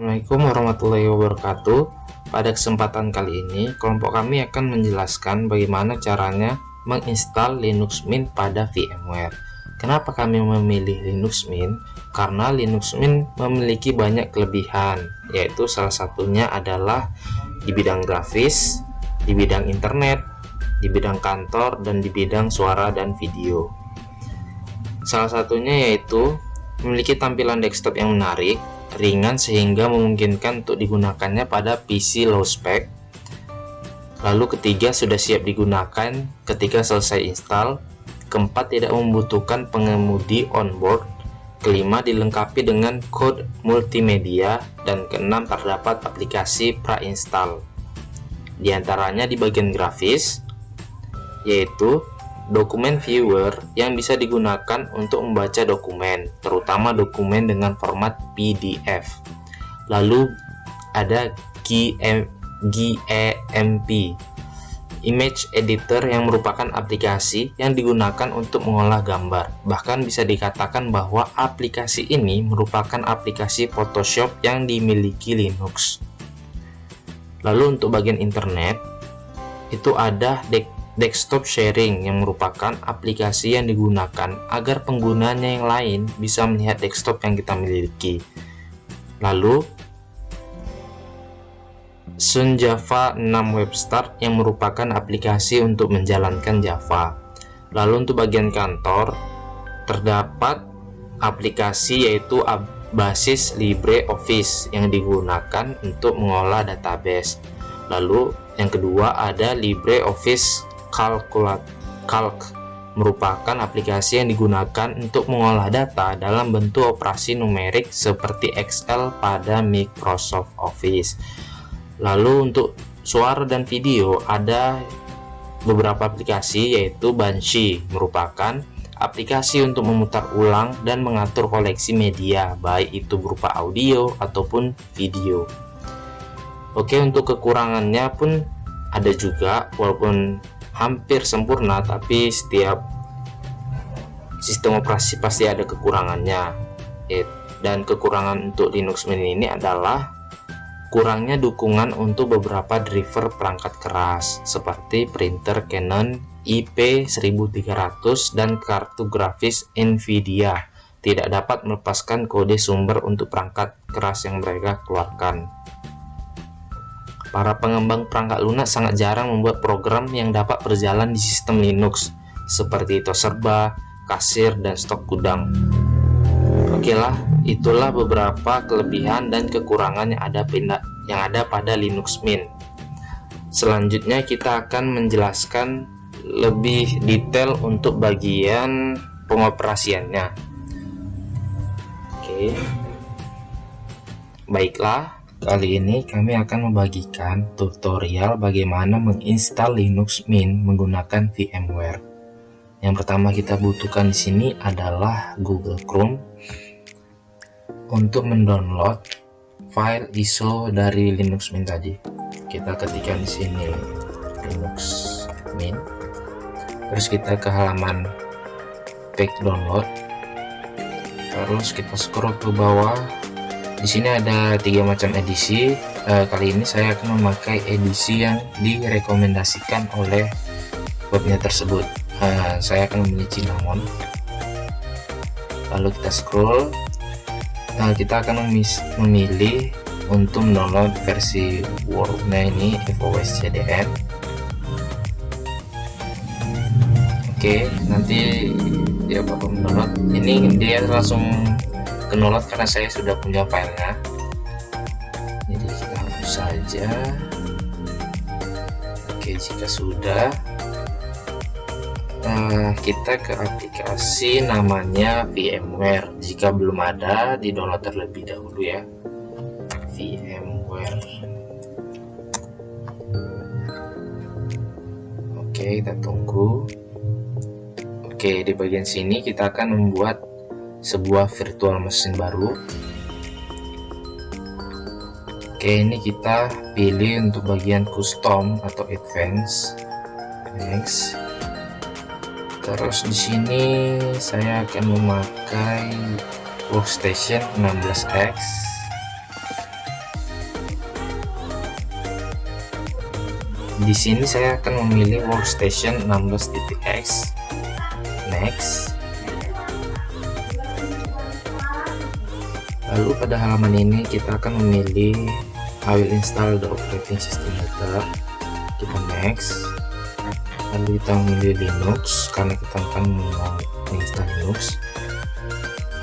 Assalamualaikum warahmatullahi wabarakatuh. Pada kesempatan kali ini, kelompok kami akan menjelaskan bagaimana caranya menginstal Linux Mint pada VMware. Kenapa kami memilih Linux Mint? Karena Linux Mint memiliki banyak kelebihan, yaitu salah satunya adalah di bidang grafis, di bidang internet, di bidang kantor, dan di bidang suara dan video. Salah satunya yaitu memiliki tampilan desktop yang menarik, ringan sehingga memungkinkan untuk digunakannya pada PC low spec. Lalu ketiga, sudah siap digunakan ketika selesai install. Keempat, tidak membutuhkan pengemudi onboard. Kelima, dilengkapi dengan kode multimedia. Dan keenam, terdapat aplikasi pra-install. Di antaranya di bagian grafis, yaitu dokumen viewer yang bisa digunakan untuk membaca dokumen, terutama dokumen dengan format PDF. Lalu ada GEMP, image editor, yang merupakan aplikasi yang digunakan untuk mengolah gambar. Bahkan bisa dikatakan bahwa aplikasi ini merupakan aplikasi Photoshop yang dimiliki Linux. Lalu untuk bagian internet, itu ada desktop sharing yang merupakan aplikasi yang digunakan agar penggunanya yang lain bisa melihat desktop yang kita miliki. Lalu Sun Java 6 Web Start yang merupakan aplikasi untuk menjalankan Java. Lalu untuk bagian kantor, terdapat aplikasi yaitu basis LibreOffice yang digunakan untuk mengolah database. Lalu yang kedua ada LibreOffice Calc, merupakan aplikasi yang digunakan untuk mengolah data dalam bentuk operasi numerik seperti Excel pada Microsoft Office. Lalu untuk suara dan video ada beberapa aplikasi, yaitu Banshee, merupakan aplikasi untuk memutar ulang dan mengatur koleksi media, baik itu berupa audio ataupun video. Oke, untuk kekurangannya pun ada juga, walaupun hampir sempurna, tapi setiap sistem operasi pasti ada kekurangannya. Dan kekurangan untuk Linux Mint ini adalah kurangnya dukungan untuk beberapa driver perangkat keras seperti printer Canon IP1300 dan kartu grafis Nvidia tidak dapat melepaskan kode sumber untuk perangkat keras yang mereka keluarkan. Para pengembang perangkat lunak sangat jarang membuat program yang dapat berjalan di sistem Linux seperti Toshiba, Kasir, dan stok gudang. Oke lah, itulah beberapa kelebihan dan kekurangan yang ada pada Linux Mint. Selanjutnya kita akan menjelaskan lebih detail untuk bagian pengoperasiannya. Oke. Baiklah, kali ini kami akan membagikan tutorial bagaimana menginstal Linux Mint menggunakan VMware. Yang pertama kita butuhkan di sini adalah Google Chrome. Untuk mendownload file ISO dari Linux Mint tadi, kita ketikkan di sini Linux Mint. Terus kita ke halaman pack download. Terus kita scroll ke bawah. Di sini ada 3 macam edisi. Kali ini saya akan memakai edisi yang direkomendasikan oleh webnya tersebut. Saya akan memilih Cinnamon. Lalu kita scroll. Kita akan memilih untuk mendownload versi Word-nya ini FOSCDN. Oke, nanti dia bakal mendownload. Ini dia langsung download karena saya sudah punya filenya. Jadi kita hapus saja. Oke, jika sudah, kita ke aplikasi namanya VMware. Jika belum ada, di download terlebih dahulu ya, VMware. Oke, kita tunggu. Oke, di bagian sini kita akan membuat sebuah virtual machine baru. Oke, ini kita pilih untuk bagian custom atau advance. Next. Terus di sini saya akan memakai workstation 16X. Di sini saya akan memilih workstation 16.x. Next. Lalu pada halaman ini kita akan memilih I will install the operating system later. Kita next. Lalu kita memilih Linux karena kita akan menginstal Linux.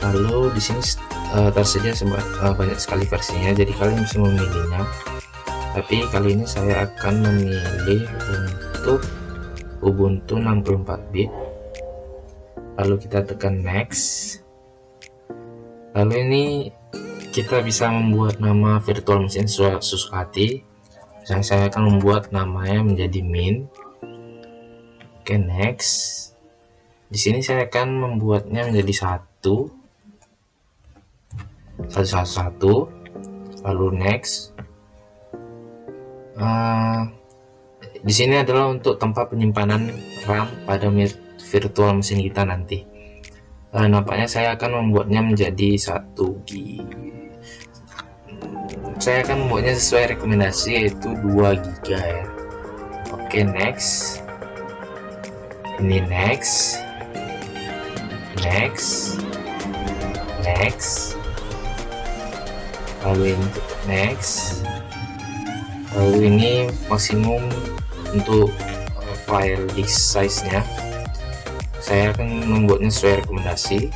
Lalu di sini tersedia banyak sekali versinya, jadi kalian bisa memilihnya. Tapi kali ini saya akan memilih untuk Ubuntu 64 bit. Lalu kita tekan next. Lalu ini kita bisa membuat nama virtual machine sesuka hati. Misalnya saya akan membuat namanya menjadi min. Oke, next. Di sini saya akan membuatnya menjadi 111. Lalu next. Di sini adalah untuk tempat penyimpanan RAM pada virtual mesin kita nanti. Nampaknya saya akan membuatnya menjadi 1 GB. Saya akan membuatnya sesuai rekomendasi, yaitu 2 GB ya. Oke, next. Ini next. Lalu ini next. Lalu ini maksimum untuk file disk size nya. Saya akan membuatnya sesuai rekomendasi.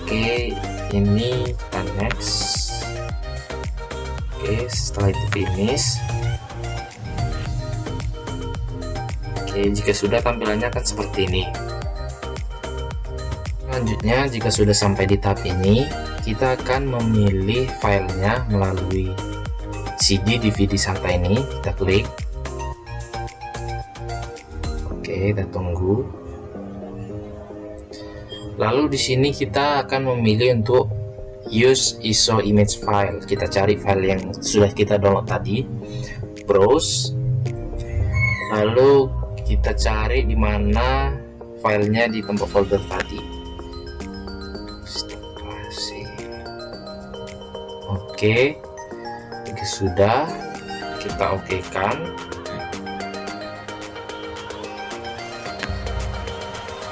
Oke, ini kita next. Oke, setelah itu finish. Oke, jika sudah tampilannya akan seperti ini. Selanjutnya, jika sudah sampai di tahap ini, kita akan memilih filenya melalui CD DVD SATA ini. Kita klik. Oke, kita tunggu. Lalu di sini kita akan memilih untuk use ISO image file. Kita cari file yang sudah kita download tadi. Browse. Lalu kita cari di mana filenya di tempat folder tadi. Oke, jika sudah kita okekan.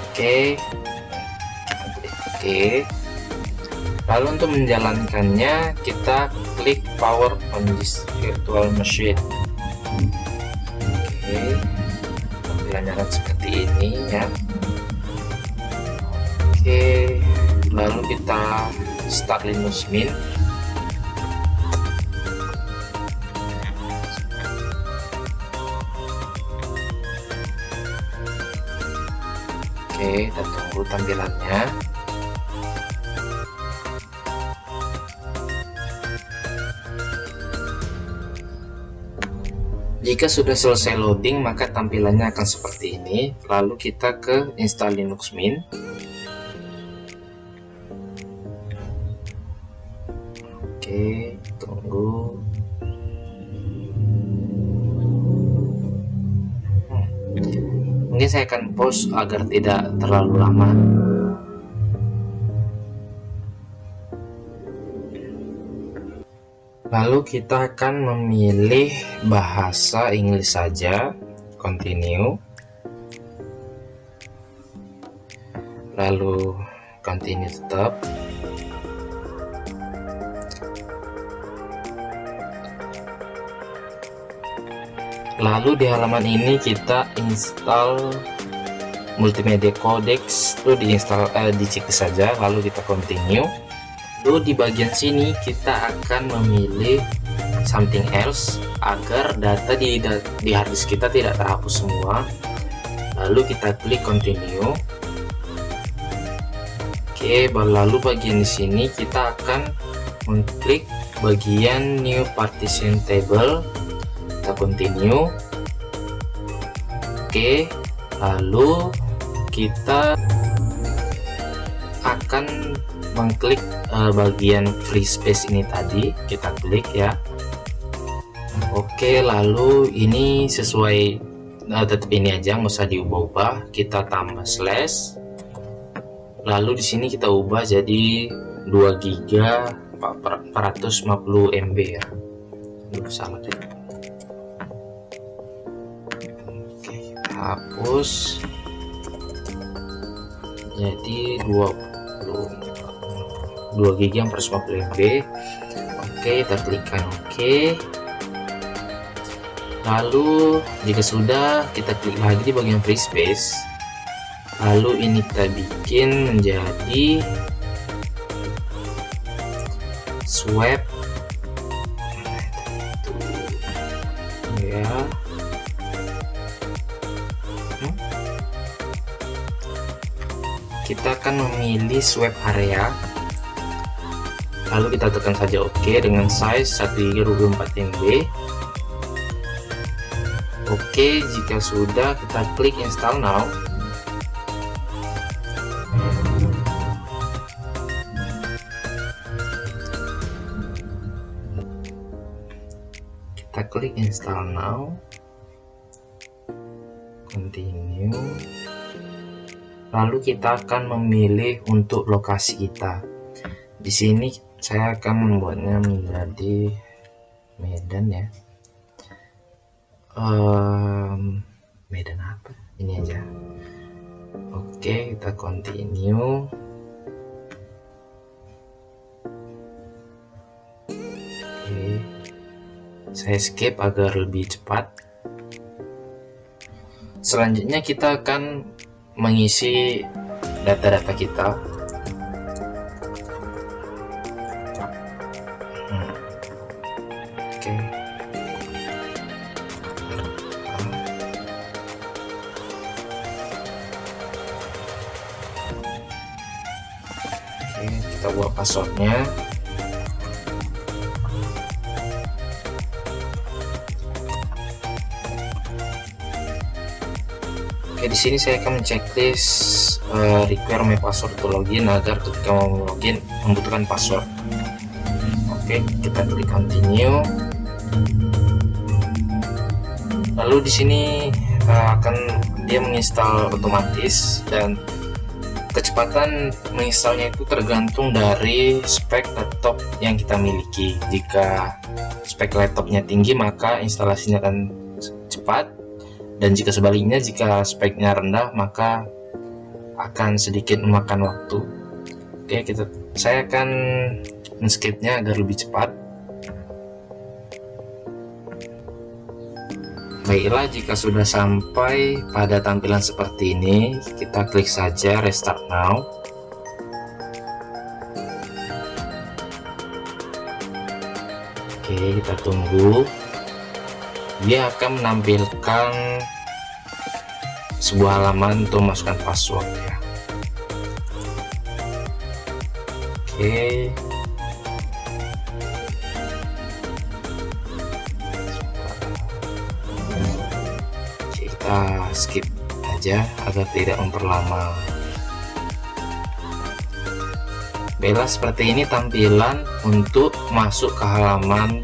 Oke. Lalu untuk menjalankannya kita klik power on this virtual machine. Oke, tampilannya akan seperti ini ya. Oke, lalu kita start Linux Mint. Oke, kita tunggu tampilannya. Jika sudah selesai loading, maka tampilannya akan seperti ini. Lalu kita ke install Linux Mint. Oke, tunggu. Mungkin saya akan pause agar tidak terlalu lama. Lalu kita akan memilih bahasa Inggris saja, continue. Lalu continue tetap. Lalu di halaman ini kita install multimedia codecs, itu diinstal dicek saja, lalu kita continue. Lalu di bagian sini kita akan memilih something else agar data di hard disk kita tidak terhapus semua. Lalu kita klik continue. Oke, lalu bagian di sini kita akan mengklik bagian new partition table. Kita continue. Oke, lalu kita akan mengklik bagian free space ini tadi, kita klik ya. Oke, lalu ini sesuai tetap ini aja, nggak usah diubah-ubah. Kita tambah slash, lalu di sini kita ubah jadi 2 GB 450 MB ya. Aduh, salah deh. hapus, jadi 2 GB 450 MB. Oke, kita klikkan oke. Lalu jika sudah, kita klik lagi di bagian free space. Lalu ini kita bikin menjadi swap ya. Kita akan memilih swap area, lalu kita tekan saja OK dengan size 1 GB 24 MB. Oke, jika sudah, kita klik install now. Kita klik install now, continue. Lalu kita akan memilih untuk lokasi kita. Di sini saya akan membuatnya menjadi Medan ya. Medan apa? Ini aja. Oke, kita continue. Oke, saya skip agar lebih cepat. Selanjutnya kita akan mengisi data-data kita. Oke. Kita buat passwordnya. Oke, di sini saya akan checklist require my password to login agar ketika mau login membutuhkan password. Oke, kita klik continue. Lalu di sini akan dia menginstal otomatis, dan kecepatan menginstalnya itu tergantung dari spek laptop yang kita miliki. Jika spek laptopnya tinggi, maka instalasinya akan cepat, dan jika sebaliknya, jika speknya rendah, maka akan sedikit memakan waktu. Oke, saya akan men-skipnya agar lebih cepat. Baiklah, jika sudah sampai pada tampilan seperti ini, kita klik saja restart now. Oke, kita tunggu. Dia akan menampilkan sebuah halaman untuk masukkan password ya. Oke. Kita skip aja agar tidak memperlama. Baiklah, seperti ini tampilan untuk masuk ke halaman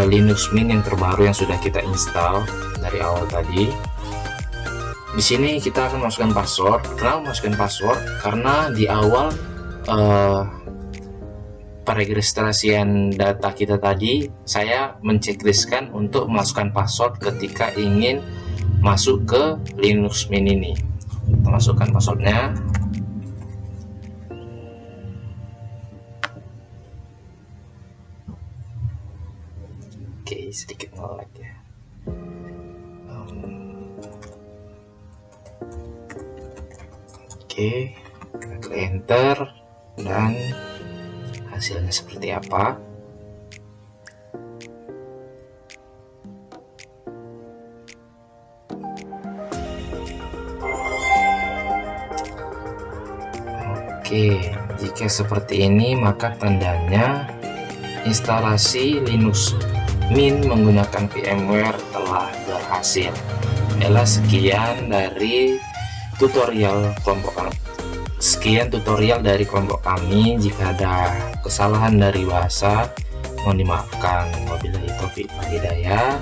Linux Mint yang terbaru yang sudah kita install dari awal tadi. Di sini kita akan masukkan password. Kenapa masukkan password? Karena di awal peregistrasian data kita tadi, saya mencekliskan untuk memasukkan password ketika ingin masuk ke Linux Mint ini. Kita masukkan passwordnya. Oke, sedikit nge-lag ya. Oke, kita klik enter, dan hasilnya seperti apa. Oke, jika seperti ini, maka tandanya instalasi Linux Mint menggunakan VMware telah berhasil. Adalah sekian dari tutorial kelompok kami. Sekian tutorial dari kelompok kami. Jika ada kesalahan dari bahasa, mohon dimaafkan. Wabillahi taufiq wal hidayah.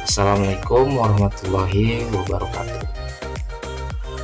Assalamualaikum warahmatullahi wabarakatuh.